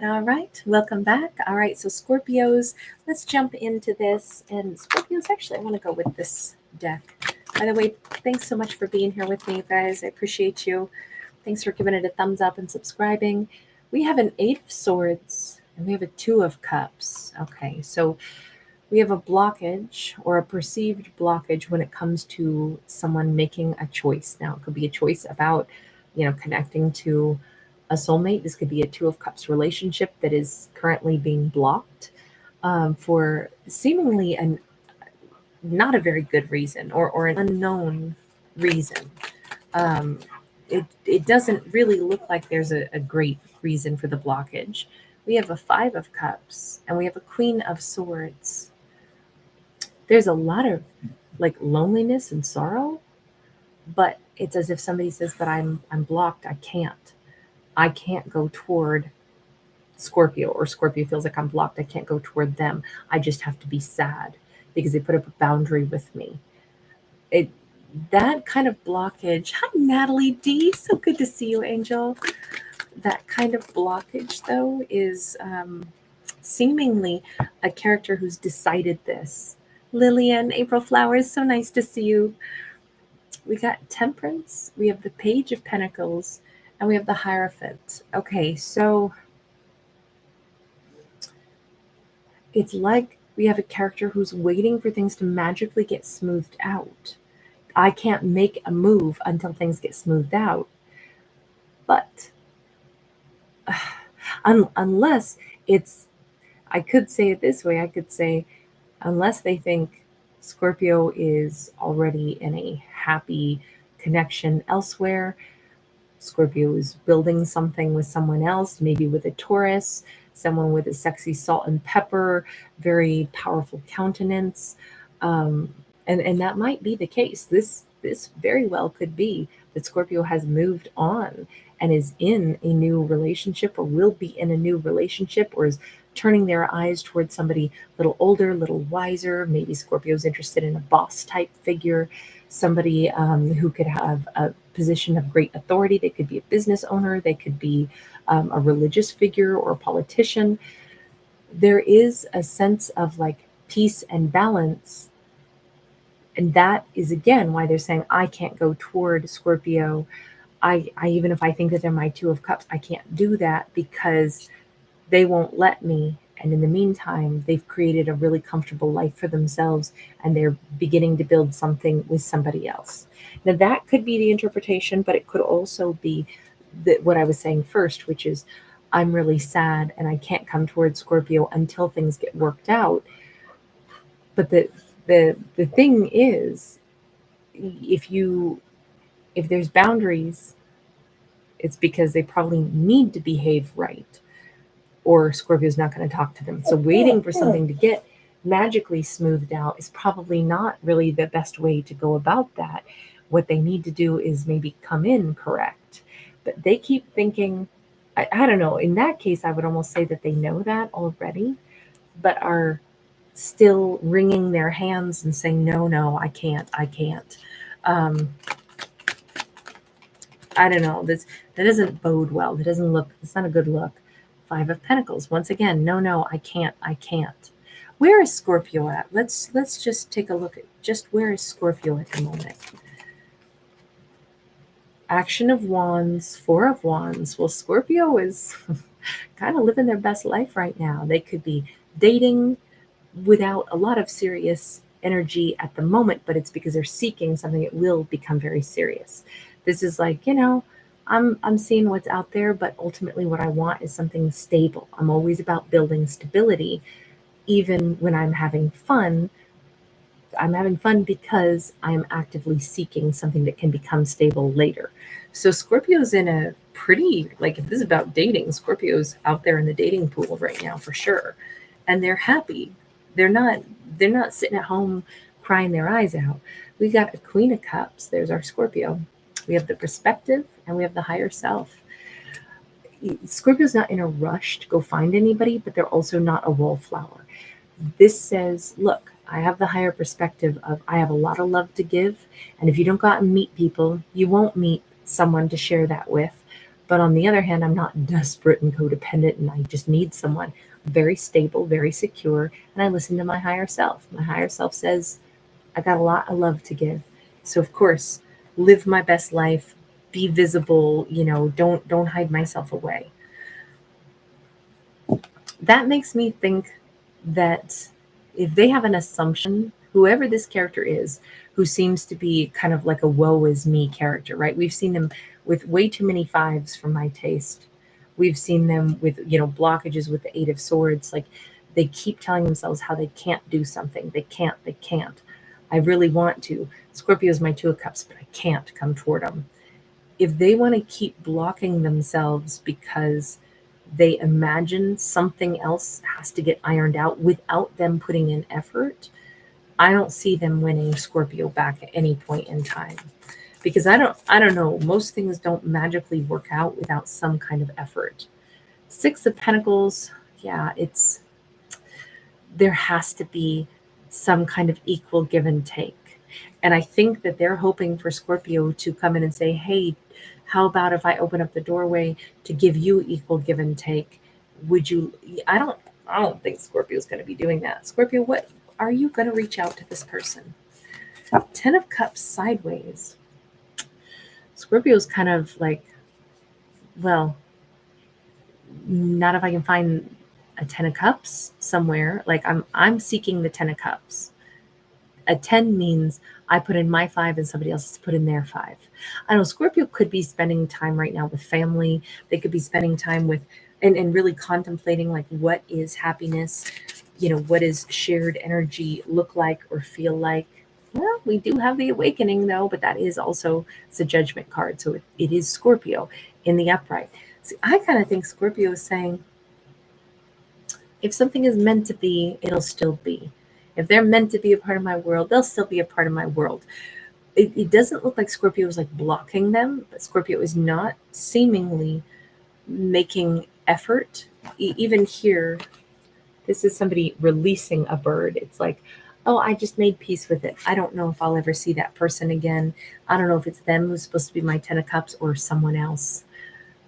All right. Welcome back. All right. So, Scorpios, let's jump into this. And Scorpios, actually, I want to go with this deck. By the way, thanks so much for being here with me, guys. I appreciate you. Thanks for giving it a thumbs up and subscribing. We have an Eight of Swords and we have a Two of Cups. Okay. So, we have a blockage or a perceived blockage when it comes to someone making a choice. Now, it could be a choice about, connecting to a soulmate. This could be a Two of Cups relationship that is currently being blocked for seemingly not a very good reason or an unknown reason. Um, it doesn't really look like there's a great reason for the blockage. We have a Five of Cups and we have a Queen of Swords. There's a lot of like loneliness and sorrow, but it's as if somebody says, but I'm blocked. I can't go toward Scorpio, or Scorpio feels like I'm blocked. I can't go toward them. I just have to be sad because they put up a boundary with me. It that kind of blockage. Hi, Natalie D. So good to see you, Angel. That kind of blockage, though, is seemingly a character who's decided this. Lillian, April Flowers, so nice to see you. We got Temperance, we have the Page of Pentacles, and we have the Hierophant. Okay, so it's like we have a character who's waiting for things to magically get smoothed out. I can't make a move until things get smoothed out. But unless I could say it this way, I could say, unless they think Scorpio is already in a happy connection elsewhere, Scorpio is building something with someone else, maybe with a Taurus, someone with a sexy salt and pepper, very powerful countenance. And that might be the case. This very well could be that Scorpio has moved on and is in a new relationship or will be in a new relationship or is turning their eyes towards somebody a little older, a little wiser. Maybe Scorpio's interested in a boss type figure, somebody who could have a position of great authority. They could be a business owner. They could be a religious figure or a politician. There is a sense of like peace and balance. And that is, again, why they're saying, I can't go toward Scorpio. I even if I think that they're my Two of Cups, I can't do that because they won't let me. And in the meantime, they've created a really comfortable life for themselves and they're beginning to build something with somebody else. Now, that could be the interpretation, but it could also be what I was saying first, which is I'm really sad and I can't come towards Scorpio until things get worked out. But the thing is, if there's boundaries, it's because they probably need to behave right, or Scorpio's not going to talk to them. So waiting for something to get magically smoothed out is probably not really the best way to go about that. What they need to do is maybe come in correct. But they keep thinking, I don't know, in that case, I would almost say that they know that already, but are still wringing their hands and saying, no, I can't. I don't know. That doesn't bode well. That doesn't look, it's not a good look. Five of Pentacles. Once again, no, I can't. Where is Scorpio at? Let's just take a look at just where is Scorpio at the moment. Action of Wands, Four of Wands. Well, Scorpio is kind of living their best life right now. They could be dating without a lot of serious energy at the moment, but it's because they're seeking something that will become very serious. This is like, I'm seeing what's out there, but ultimately what I want is something stable. I'm always about building stability. Even when I'm having fun because I'm actively seeking something that can become stable later. So Scorpio's in a pretty, like, if this is about dating, Scorpio's out there in the dating pool right now for sure. And they're happy. They're not sitting at home crying their eyes out. We got a Queen of Cups. There's our Scorpio. We have the perspective and we have the higher self. Scorpio's not in a rush to go find anybody, but they're also not a wallflower. This says, look, I have the higher perspective of I have a lot of love to give. And if you don't go out and meet people, you won't meet someone to share that with. But on the other hand, I'm not desperate and codependent and I just need someone. Very stable, very secure, and I listen to my higher self. My higher self says, I got a lot of love to give. So of course, live my best life, be visible, don't hide myself away. That makes me think that if they have an assumption, whoever this character is, who seems to be kind of like a woe is me character, right? We've seen them with way too many fives for my taste. We've seen them with, blockages with the Eight of Swords. Like they keep telling themselves how they can't do something. They can't. I really want to. Scorpio is my Two of Cups, but I can't come toward them. If they want to keep blocking themselves because they imagine something else has to get ironed out without them putting in effort, I don't see them winning Scorpio back at any point in time. Because I don't know, most things don't magically work out without some kind of effort. Six of Pentacles, yeah, there has to be some kind of equal give and take. And I think that they're hoping for Scorpio to come in and say, hey, how about if I open up the doorway to give you equal give and take? Would you? I don't think Scorpio's going to be doing that. Scorpio, what are you going to reach out to this person? 10 of Cups sideways. Scorpio's kind of like, well, not if I can find a 10 of Cups somewhere. Like I'm seeking the 10 of Cups. A 10 means I put in my 5 and somebody else has put in their 5. I know Scorpio could be spending time right now with family. They could be spending time with and really contemplating like what is happiness, what does shared energy look like or feel like. Well, we do have the awakening though, but that is also the judgment card. So it is Scorpio in the upright. See, I kind of think Scorpio is saying, if something is meant to be, it'll still be. If they're meant to be a part of my world, they'll still be a part of my world. It doesn't look like Scorpio is like blocking them, but Scorpio is not seemingly making effort. Even here, this is somebody releasing a bird. It's like, oh, I just made peace with it. I don't know if I'll ever see that person again. I don't know if it's them who's supposed to be my 10 of Cups or someone else.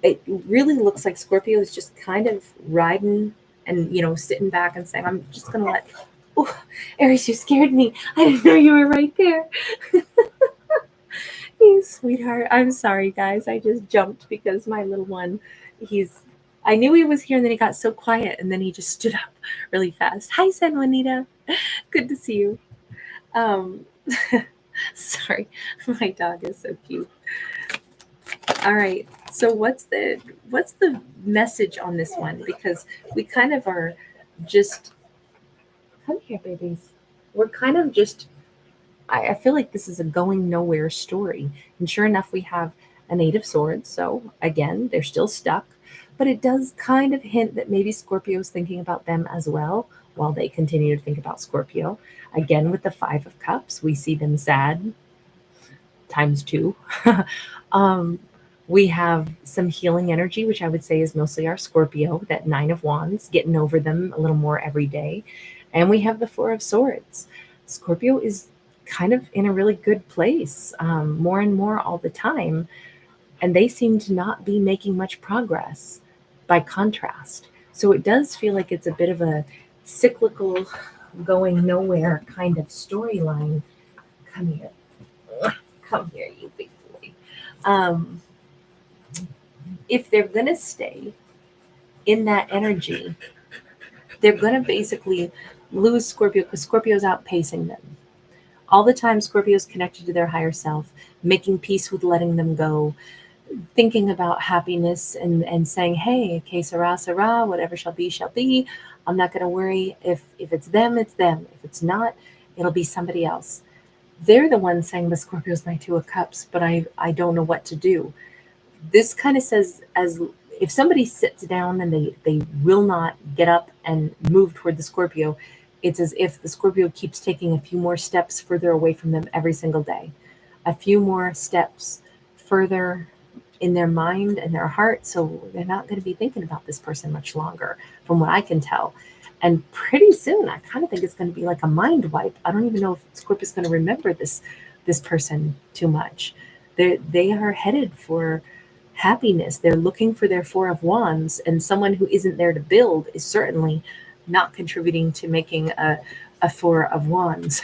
It really looks like Scorpio is just kind of riding and, sitting back and saying, I'm just going to let, oh, Aries, you scared me. I didn't know you were right there. Hey, sweetheart. I'm sorry, guys. I just jumped because my little one, I knew he was here and then he got so quiet and then he just stood up really fast. Hi, San Juanita. Good to see you. Um, sorry, my dog is so cute. All right. So what's the message on this one? Because we kind of are just come here, babies. We're kind of just I feel like this is a going nowhere story. And sure enough, we have an Eight of Swords. So again, they're still stuck. But it does kind of hint that maybe Scorpio's thinking about them as well while they continue to think about Scorpio. Again, with the Five of Cups, we see them sad times 2. We have some healing energy, which I would say is mostly our Scorpio, that Nine of Wands, getting over them a little more every day. And we have the Four of Swords. Scorpio is kind of in a really good place, more and more all the time. And they seem to not be making much progress by contrast. So it does feel like it's a bit of a cyclical, going nowhere kind of storyline. Come here. Come here, you big boy. If they're going to stay in that energy, they're going to basically lose Scorpio because Scorpio's outpacing them. All the time, Scorpio's connected to their higher self, making peace with letting them go, thinking about happiness and saying, hey, que sera, sera, whatever shall be, shall be. I'm not going to worry. If it's them, it's them. If it's not, it'll be somebody else. They're the ones saying the Scorpio's my Two of Cups, but I don't know what to do. This kind of says, as if somebody sits down and they will not get up and move toward the Scorpio, it's as if the Scorpio keeps taking a few more steps further away from them every single day, a few more steps further in their mind and their heart. So they're not going to be thinking about this person much longer, from what I can tell. And pretty soon, I kind of think it's going to be like a mind wipe. I don't even know if Scorpio's going to remember this person too much. They are headed for happiness. They're looking for their Four of Wands, and someone who isn't there to build is certainly not contributing to making a Four of Wands.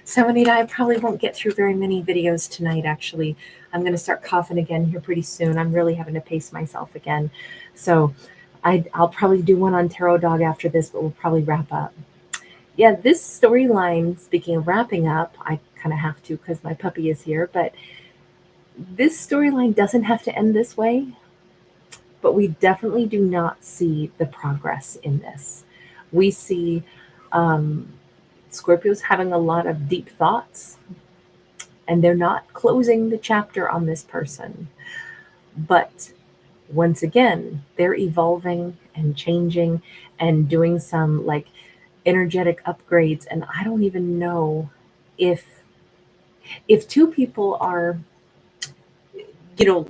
So Anita, I probably won't get through very many videos tonight, actually. I'm going to start coughing again here pretty soon. I'm really having to pace myself again. So I'll probably do one on Tarot Dog after this, but we'll probably wrap up. Yeah, this storyline, speaking of wrapping up, I kind of have to because my puppy is here, but this storyline doesn't have to end this way, but we definitely do not see the progress in this. We see Scorpios having a lot of deep thoughts, and they're not closing the chapter on this person. But once again, they're evolving and changing and doing some like energetic upgrades. And I don't even know if two people are, you know,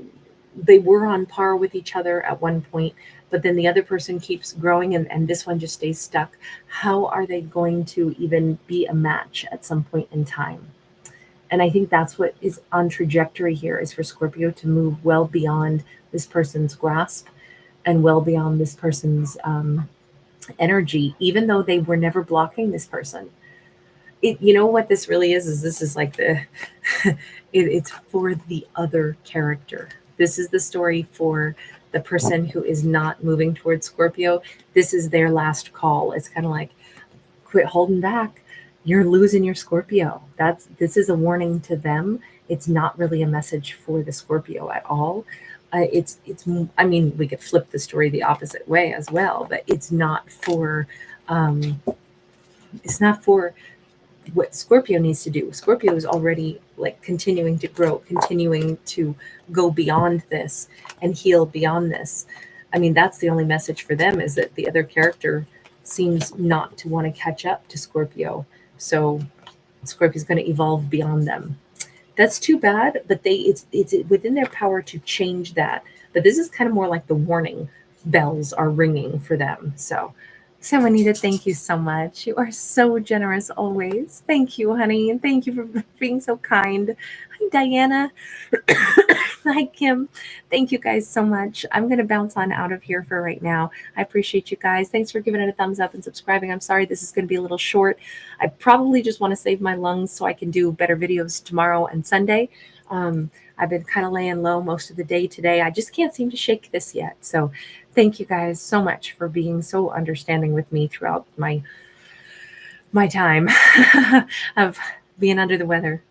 they were on par with each other at one point, but then the other person keeps growing and this one just stays stuck. How are they going to even be a match at some point in time? And I think that's what is on trajectory here, is for Scorpio to move well beyond this person's grasp and well beyond this person's energy, even though they were never blocking this person. You know what this really is this is like the it's for the other character. This is the story for the person who is not moving towards Scorpio. This is their last call. It's kind of like, quit holding back. You're losing your Scorpio. This is a warning to them. It's not really a message for the Scorpio at all. It's I mean, we could flip the story the opposite way as well, but it's not for what Scorpio needs to do. Scorpio is already like continuing to grow, continuing to go beyond this and heal beyond this. I mean, that's the only message for them, is that the other character seems not to want to catch up to Scorpio. So Scorpio is going to evolve beyond them. That's too bad, but it's within their power to change that. But this is kind of more like the warning bells are ringing for them. So Anita, thank you so much. You are so generous always. Thank you, honey. And thank you for being so kind. Hi, Diana. Hi, Kim. Thank you guys so much. I'm going to bounce on out of here for right now. I appreciate you guys. Thanks for giving it a thumbs up and subscribing. I'm sorry this is going to be a little short. I probably just want to save my lungs so I can do better videos tomorrow and Sunday. I've been kind of laying low most of the day today. I just can't seem to shake this yet. So thank you guys so much for being so understanding with me throughout my time of being under the weather.